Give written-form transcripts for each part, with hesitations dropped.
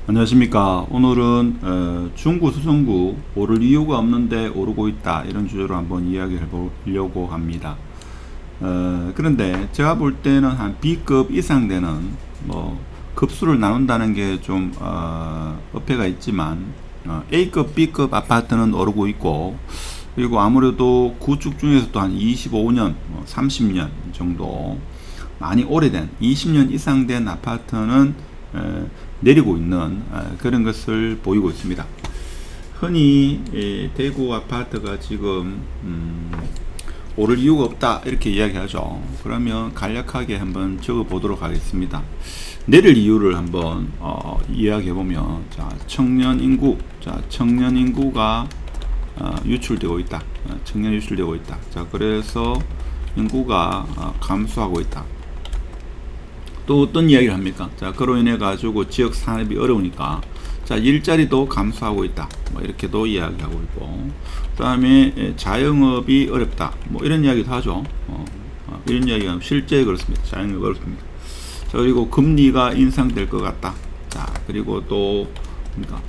안녕하십니까. 오늘은 중구 수성구 오를 이유가 없는데 오르고 있다, 이런 주제로 한번 이야기를 해보려고 합니다. 그런데 제가 볼 때는 한 B급 이상 되는 뭐 급수를 나눈다는 게 좀 어폐가 있지만, A급, B급 아파트는 오르고 있고, 그리고 아무래도 구축 중에서도 한 25년, 30년 정도 많이 오래된 20년 이상 된 아파트는 내리고 있는 그런 것을 보이고 있습니다. 흔히 대구 아파트가 지금 오를 이유가 없다, 이렇게 이야기하죠. 그러면 간략하게 한번 적어 보도록 하겠습니다. 내릴 이유를 한번 이야기해 보면, 청년 인구가 유출되고 있다. 청년 유출되고 있다. 그래서 인구가 감소하고 있다. 또 어떤 이야기를 합니까? 그로 인해 가지고 지역 산업이 어려우니까 일자리도 감소하고 있다, 뭐 이렇게도 이야기하고 있고, 그 다음에 자영업이 어렵다, 뭐 이런 이야기도 하죠. 이런 이야기가 실제 그렇습니다. 자영업이 어렵습니다. 그리고 금리가 인상될 것 같다. 그리고 또 그러니까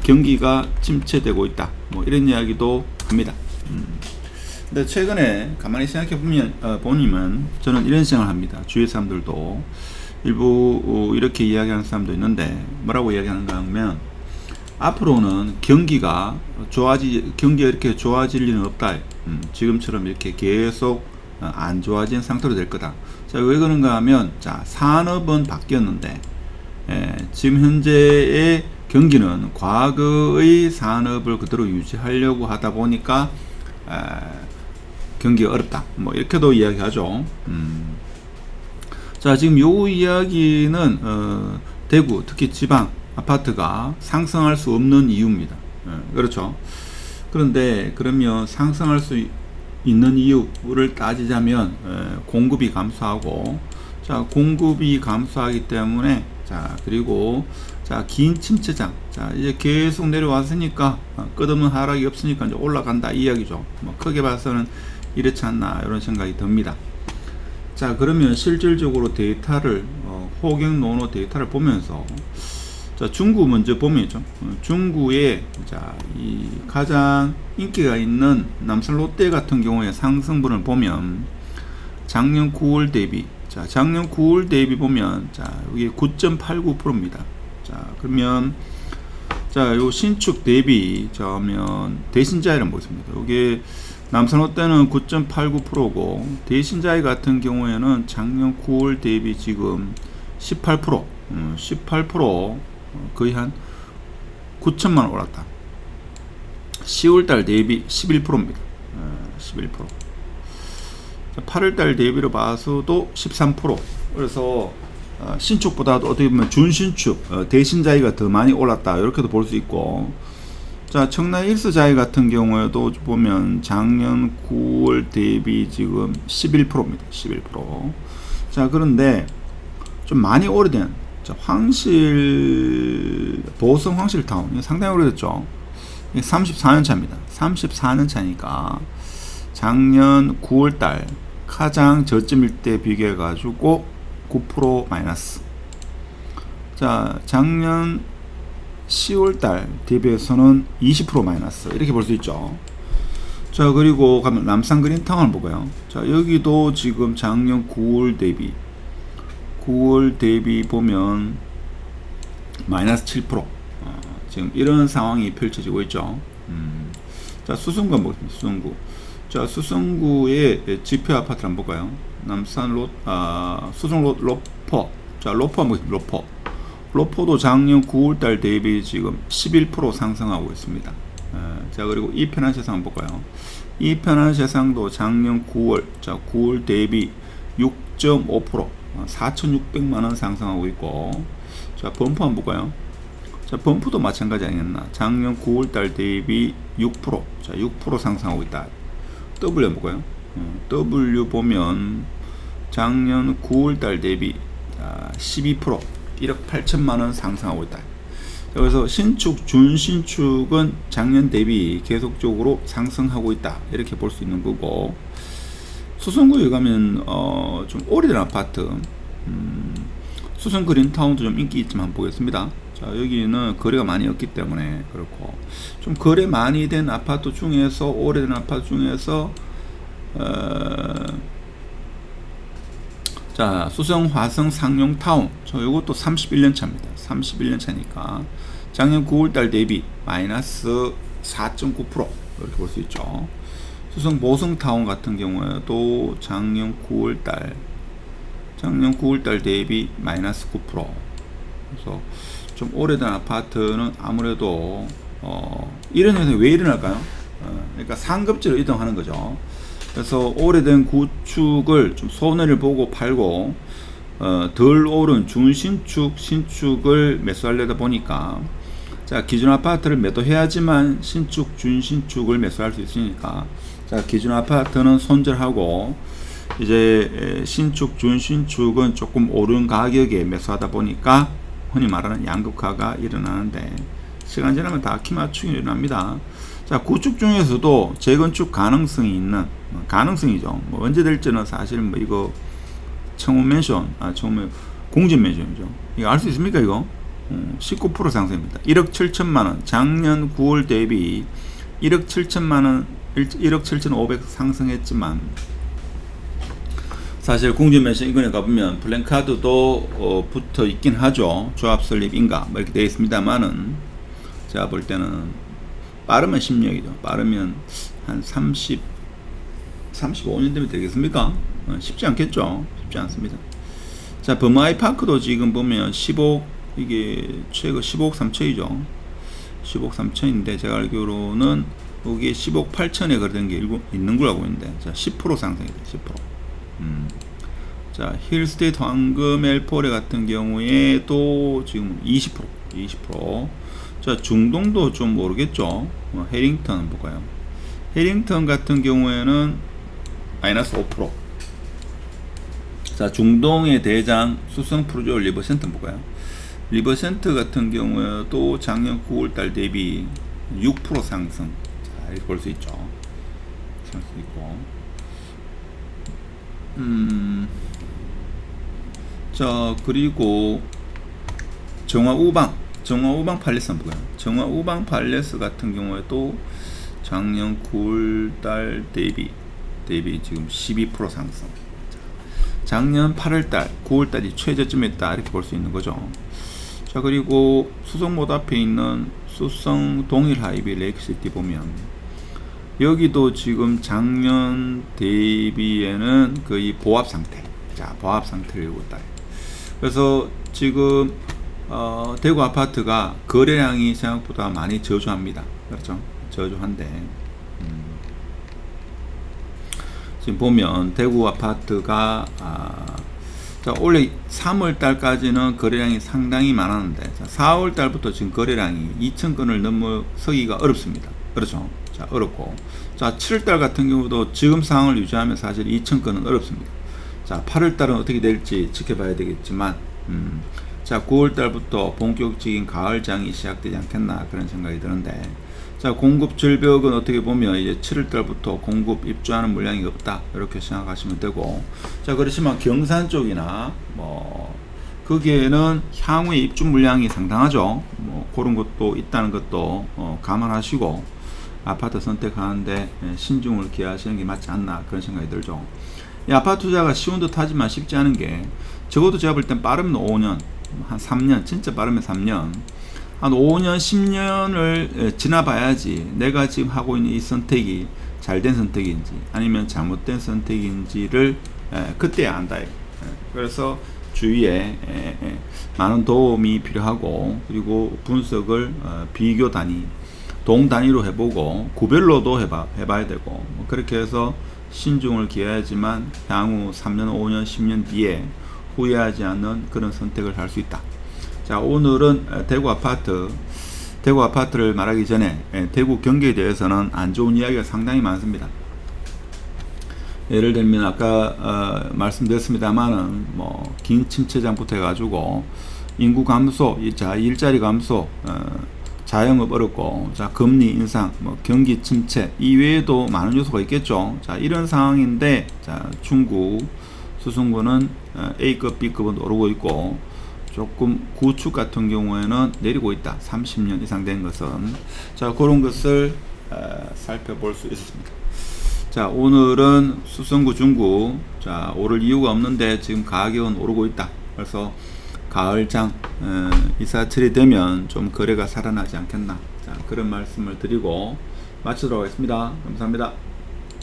경기가 침체되고 있다, 뭐 이런 이야기도 합니다. 근데 최근에 가만히 생각해 보면 저는 이런 생각을 합니다. 주위 사람들도 일부 이렇게 이야기하는 사람도 있는데, 뭐라고 이야기하는가 하면, 앞으로는 경기가 이렇게 좋아질 일은 없다. 지금처럼 이렇게 계속 안 좋아진 상태로 될 거다. 왜 그런가 하면, 산업은 바뀌었는데, 지금 현재의 경기는 과거의 산업을 그대로 유지하려고 하다 보니까 경기가 어렵다, 뭐 이렇게도 이야기하죠. 지금 요 이야기는 대구, 특히 지방 아파트가 상승할 수 없는 이유입니다. 그렇죠. 그런데 그러면 상승할 수 있는 이유를 따지자면, 공급이 감소하고, 공급이 감소하기 때문에, 그리고 긴 침체장, 이제 계속 내려왔으니까 끝없는 하락이 없으니까 이제 올라간다, 이 이야기죠. 뭐 크게 봐서는 이렇지 않나, 이런 생각이 듭니다. 그러면 실질적으로 데이터를 호갱노노 데이터를 보면서, 중구 먼저 보면죠. 중구에 이 가장 인기가 있는 남산 롯데 같은 경우에 상승분을 보면, 작년 9월 대비 보면, 여기 9.89%입니다. 그러면 요 신축 대비 하면 대신자이를 보겠습니다. 여기 남산 롯데는 9.89%고, 대신자이 같은 경우에는 작년 9월 대비 지금 18%, 거의 한 9천만원 올랐다. 10월달 대비 11%입니다. 11%. 8월달 대비로 봐서도 13%. 그래서 신축보다도 어떻게 보면 준신축, 대신자이가 더 많이 올랐다, 이렇게도 볼 수 있고, 청라 1서자이 같은 경우에도 보면 작년 9월 대비 지금 11%입니다. 11%. 그런데 좀 많이 오래된 보성 황실타운, 상당히 오래됐죠. 34년 차입니다. 34년 차니까 작년 9월달 가장 저점일 때 비교해 가지고 9% 마이너스. 작년 10월달 대비해서는 20% 마이너스, 이렇게 볼 수 있죠. 그리고 가면 남산 그린타운을 보고요. 여기도 지금 작년 9월 대비 보면 마이너스 7%. 지금 이런 상황이 펼쳐지고 있죠. 수성구 한번 보겠습니다. 수성구의 지표 아파트를 한번 볼까요? 남산 수성 로퍼. 로퍼 한번 보겠습니다. 로퍼도 작년 9월달 대비 지금 11% 상승하고 있습니다. 그리고 이편한 세상 한번 볼까요? 이편한 세상도 작년 9월 대비 6.5%, 4,600만원 상승하고 있고, 범프 한번 볼까요? 범프도 마찬가지 아니겠나? 작년 9월달 대비 6%, 6% 상승하고 있다. W 한번 볼까요? W 보면 작년 9월달 대비 12%, 1억 8천만원 상승하고 있다. 그래서 신축, 준신축은 작년 대비 계속적으로 상승하고 있다, 이렇게 볼 수 있는 거고, 수성구에 가면 좀 오래된 아파트, 수성 그린타운도 좀 인기 있지만 한번 보겠습니다. 자, 여기는 거래가 많이 없기 때문에 그렇고, 좀 거래 많이 된 아파트 중에서, 오래된 아파트 중에서 자, 수성 화성 상용타운, 저 요것도 31년 차입니다. 31년 차니까 작년 9월달 대비 마이너스 4.9% 이렇게 볼 수 있죠. 수성 보성타운 같은 경우에도 작년 9월달 대비 마이너스 9%. 그래서 좀 오래된 아파트는 아무래도 이런 현상이 왜 일어날까요? 그러니까 상급지로 이동하는 거죠. 그래서 오래된 구축을 좀 손해를 보고 팔고 덜 오른 준신축, 신축을 매수하려다 보니까, 자, 기존 아파트를 매도해야지만 신축, 준신축을 매수할 수 있으니까, 자, 기존 아파트는 손절하고 이제 신축, 준신축은 조금 오른 가격에 매수하다 보니까 흔히 말하는 양극화가 일어나는데, 시간 지나면 다 키 맞추기 일어납니다. 자, 구축 중에서도 재건축 가능성이 있는, 가능성이죠. 뭐 언제 될지는 사실 뭐 이거 청운 맨션, 공진 맨션이죠. 이거 알 수 있습니까, 이거? 19% 상승입니다. 1억 7천만원, 작년 9월 대비 1억 7천만원, 1억 7천5백 상승했지만, 사실 공진 맨션 인근에 가보면 플랜카드도 붙어 있긴 하죠. 조합 설립인가 뭐 이렇게 되어 있습니다만은, 제가 볼 때는 빠르면 10년이죠. 빠르면 한 35년 되면 되겠습니까? 쉽지 않겠죠. 쉽지 않습니다. 자, 범아이파크도 지금 보면 15, 이게 최고 15억 3천이죠. 15억 3천인데, 제가 알기로는 여기에 15억 8천에 거래된 게 있는 걸 알고 있는데, 자, 10% 상승이다. 10%. 자, 힐스테이트 황금 엘포레 같은 경우에도 지금 20%. 자, 중동도 좀 모르겠죠. 해링턴 볼까요? 해링턴 같은 경우에는 마이너스 5%. 자, 중동의 대장 수성 프로조 리버센터 볼까요? 리버센터 같은 경우에도 작년 9월달 대비 6% 상승. 자, 이렇게 볼 수 있죠. 상승 있고. 자, 그리고 정화우방 팔레스 한번 볼까요? 정화우방 팔레스 같은 경우에도 작년 9월달 대비 지금 12% 상승. 작년 8월달, 9월달이 최저점이었다 이렇게 볼 수 있는 거죠. 자, 그리고 수성못 앞에 있는 수성 동일 하이비 레이크시티 보면 여기도 지금 작년 대비에는 거의 보합 상태. 자, 보합 상태를 이루고 있다. 그래서 지금 대구 아파트가 거래량이 생각보다 많이 저조합니다. 그렇죠? 저조한데, 지금 보면 대구 아파트가 자, 원래 3월 달까지는 거래량이 상당히 많았는데, 자, 4월 달부터 지금 거래량이 2,000건을 넘어서기가 어렵습니다. 그렇죠? 자, 어렵고, 자, 7월 달 같은 경우도 지금 상황을 유지하면 사실 2,000건은 어렵습니다. 자, 8월 달은 어떻게 될지 지켜봐야 되겠지만, 자, 9월 달부터 본격적인 가을장이 시작되지 않겠나 그런 생각이 드는데, 자, 공급 절벽은 어떻게 보면 이제 7월 달부터 공급 입주하는 물량이 없다 이렇게 생각하시면 되고, 자, 그렇지만 경산 쪽이나 뭐 거기에는 향후에 입주 물량이 상당하죠. 뭐 그런 것도 있다는 것도 감안하시고 아파트 선택하는데 신중을 기하시는 게 맞지 않나 그런 생각이 들죠. 이 아파트 투자가 쉬운 듯 하지만 쉽지 않은 게, 적어도 제가 볼 땐 빠르면 5년, 한 3년, 진짜 빠르면 3년, 한 5년, 10년을 지나봐야지 내가 지금 하고 있는 이 선택이 잘된 선택인지 아니면 잘못된 선택인지를 그때야 안다. 그래서 주위에 많은 도움이 필요하고, 그리고 분석을 비교 단위, 동 단위로 해보고 구별로도 해봐야 되고, 뭐 그렇게 해서 신중을 기해야지만 향후 3년, 5년, 10년 뒤에 후회하지 않는 그런 선택을 할 수 있다. 자, 오늘은 대구 아파트를 말하기 전에 대구 경기에 대해서는 안 좋은 이야기가 상당히 많습니다. 예를 들면 아까 말씀드렸습니다만은 뭐 긴 침체장부터 해가지고 인구 감소, 자, 일자리 감소, 자영업 어렵고, 자, 금리 인상, 뭐 경기 침체 이외에도 많은 요소가 있겠죠. 자, 이런 상황인데, 자, 중국 수성구는 A급, B급은 오르고 있고, 조금 구축 같은 경우에는 내리고 있다. 30년 이상 된 것은. 자, 그런 것을 살펴볼 수 있습니다. 자, 오늘은 수성구 중구. 자, 오를 이유가 없는데 지금 가격은 오르고 있다. 그래서 가을장 이사철이 되면 좀 거래가 살아나지 않겠나. 자, 그런 말씀을 드리고 마치도록 하겠습니다. 감사합니다.